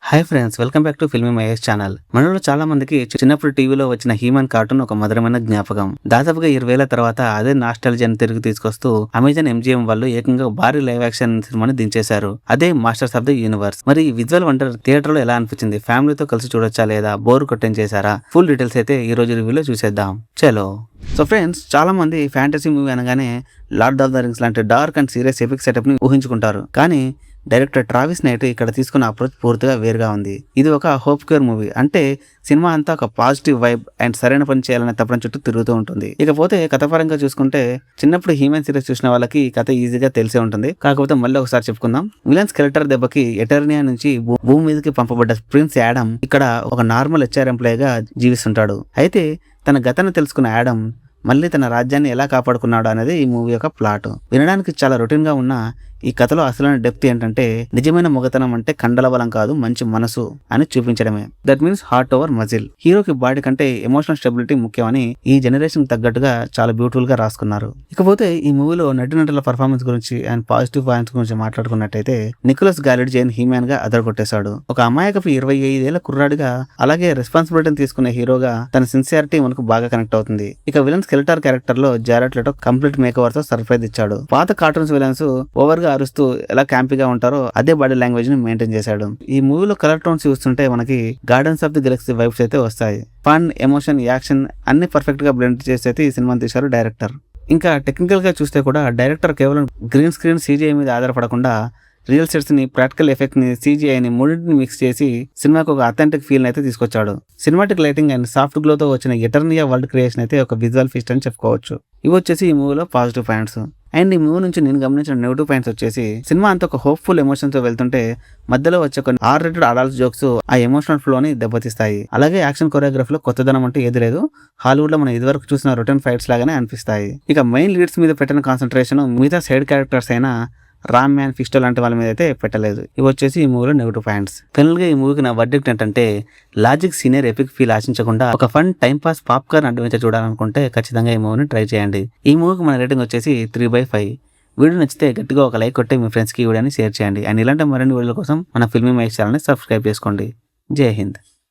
Hi friends, welcome back to filmy Mahesh channel. మనలో చాలా మందికి చిన్నప్పుడు టీవీలో వచ్చిన హీమన్ కార్టూన్ ఒక మధురమైన జ్ఞాపకం. దాదాపుగా 20 ఏళ్ల తర్వాత అదే నాస్టాల్జియాని తిరిగి తీసుకొస్తూ అమెజాన్ MGM వాళ్ళు ఏకంగా భారీ లైవ్ యాక్షన్ సినిమాని దించేశారు. అదే మాస్టర్స్ ఆఫ్ ద యూనివర్స్. మరి ఈ విజువల్ వండర్ థియేటర్ లో ఎలా అనిపించింది, ఫ్యామిలీతో కలిసి చూడొచ్చా లేదా, బోర్ కొట్టించేశారా? ఫుల్ డీటెయిల్స్ అయితే ఈ రోజు రివ్యూలో చూసేద్దాం. చలో. సో ఫ్రెండ్స్, చాలా మంది ఫ్యాంటసీ మూవీ అనగానే లార్డ్ ఆఫ్ ద రింగ్స్ లాంటి dark and serious epic setup ని ఊహించుకుంటారు. కానీ డైరెక్టర్ ట్రావిస్ నైట్ ఇక్కడ తీసుకున్న అప్రోచ్ పూర్తిగా వేరుగా ఉంది. ఇది ఒక హోప్ కేర్ మూవీ. అంటే సినిమా అంతా ఒక పాజిటివ్ వైబ్ అండ్ సరైన పని చేయాలనే తప్పడం చుట్టూ తిరుగుతూ ఉంటుంది. ఇకపోతే కథపరంగా చూసుకుంటే, చిన్నప్పుడు హ్యూమన్ సిరీస్ చూసిన వాళ్ళకి కథ ఈజీగా తెలిసే ఉంటుంది. కాకపోతే మళ్ళీ ఒకసారి చెప్పుకుందాం. విలన్ స్కెల్టర్ దెబ్బకి ఎటర్నియా నుంచి భూమి మీదకి పంపబడ్డ ప్రిన్స్ యాడమ్ ఇక్కడ ఒక నార్మల్ HR ఎంప్లాయీగా జీవిస్తుంటాడు. అయితే తన గతాన్ని తెలుసుకున్న యాడమ్ మళ్ళీ తన రాజ్యాన్ని ఎలా కాపాడుకున్నాడు అనేది ఈ మూవీ యొక్క ప్లాట్. వినడానికి చాలా రొటీన్ గా ఉన్న ఈ కథలో అసలైన డెప్త్ ఏంటంటే, నిజమైన మొగతనం అంటే కండల బలం కాదు, మంచి మనసు అని చూపించడమే. That means heart over muscle. హీరోకి బాడీ కంటే ఎమోషనల్ స్టెబిలిటీ ముఖ్యమని ఈ జనరేషన్ తగ్గట్టుగా చాలా బ్యూటిఫుల్ గా రాసుకున్నారు. ఇకపోతే ఈ మూవీలో నటుల పర్ఫార్మెన్స్ గురించి అండ్ పాజిటివ్ పాయింట్స్ గురించి మాట్లాడుకున్నట్టయితే, నికోలస్ గాలిడ్జియన్ హీమ్యాన్ గా అదరగొట్టేశాడు. ఒక అమాయకపు 25 ఏళ్ల కుర్రాడిగా, అలాగే రెస్పాన్సిబిలిటీని తీసుకునే హీరోగా తన సిన్సియారిటీ మనకు బాగా కనెక్ట్ అవుతుంది. ఇక విలన్ స్కెల్టర్ క్యారెక్టర్ లో జారెట్ లెటో కంప్లీట్ మేక్ ఓవర్ తో సర్ప్రైజ్ ఇచ్చాడు. పాత కార్టూన్స్ విలన్స్ ఓవర్ గా అరుస్తూ ఎలా క్యాంపీగా ఉంటారో అదే బాడీ లాంగ్వేజ్ ని మెయింటైన్ చేశాడు. ఈ మూవీలో కలర్ టోన్స్ చూస్తుంటే మనకి gardens of the Galaxy vibes అయితే వస్తాయి. ఫన్, ఎమోషన్, యాక్షన్ అన్ని పర్ఫెక్ట్ గా బ్లెండ్ చేసి అయితే ఈ సినిమాని తీశారు డైరెక్టర్. ఇంకా టెక్నికల్ గా చూస్తే కూడా డైరెక్టర్ కేవలం గ్రీన్ స్క్రీన్ CGI మీద ఆధారపడకుండా రియల్ సెట్స్ ని, ప్రాక్టికల్ ఎఫెక్ట్ ని, CGI ని మూడింటిని మిక్స్ చేసి సినిమాకు ఒక అథెంటిక్ ఫీల్ అయితే తీసుకొచ్చాడు. Cinematic lighting and soft glow తో వచ్చిన ఎటర్నియా వరల్డ్ క్రియేషన్ అయితే ఒక విజువల్ ఫీస్ట్ అని చెప్పుకోవచ్చు. ఇవి వచ్చేసి ఈ మూవీలో పాజిటివ్ పాయింట్స్. అండ్ ఈ మూవీ నుంచి నేను గమనించిన నెగిటివ్ పాయింట్స్ వచ్చేసి, సినిమా అంతా ఒక హోప్ఫుల్ ఎమోషన్ తో వెళ్తుంటే మధ్యలో వచ్చే కొన్ని R-rated అడల్ట్ జోక్స్ ఆ ఎమోషనల్ ఫ్లో ని దెబ్బతీస్తాయి. అలాగే యాక్షన్ కొరియోగ్రఫీలో కొత్తదనం అంటే ఏది లేదు. హాలీవుడ్ లో మనం ఇదివరకు చూసిన రొటీన్ ఫైట్స్ లాగానే అనిపిస్తాయి. ఇక మెయిన్ లీడ్స్ మీద పెట్టిన కాన్సన్ట్రేషన్ మిగతా సైడ్ క్యారెక్టర్స్ అయినా రామ్ మ్యాన్, ఫిస్టో లాంటి వాళ్ళ మీద అయితే పెట్టలేదు. ఇవి వచ్చేసి ఈ మూవీలో నెగిటివ్ పాయింట్స్. ఫైనల్ గా ఈ మూవీకి నా వర్డిక్ట్ ఏంటంటే, లాజిక్ సీనియర్ ఎపిక్ ఫీల్ ఆశించకుండా ఒక fun time pass popcorn adventure చూడాలనుకుంటే ఖచ్చితంగా ఈ మూవీని ట్రై చేయండి. ఈ మూవీకి మన రేటింగ్ వచ్చేసి 3/5. వీడియో నచ్చితే గట్టిగా ఒక లైక్ కొట్టి మీ ఫ్రెండ్స్కి ఈ వీడియోని షేర్ చేయండి. అండ్ ఇలాంటి మరిన్ని వీడియోల కోసం మన ఫిల్మీ మహేష్ ఛానల్ని సబ్స్క్రైబ్ చేసుకోండి. జై హింద్.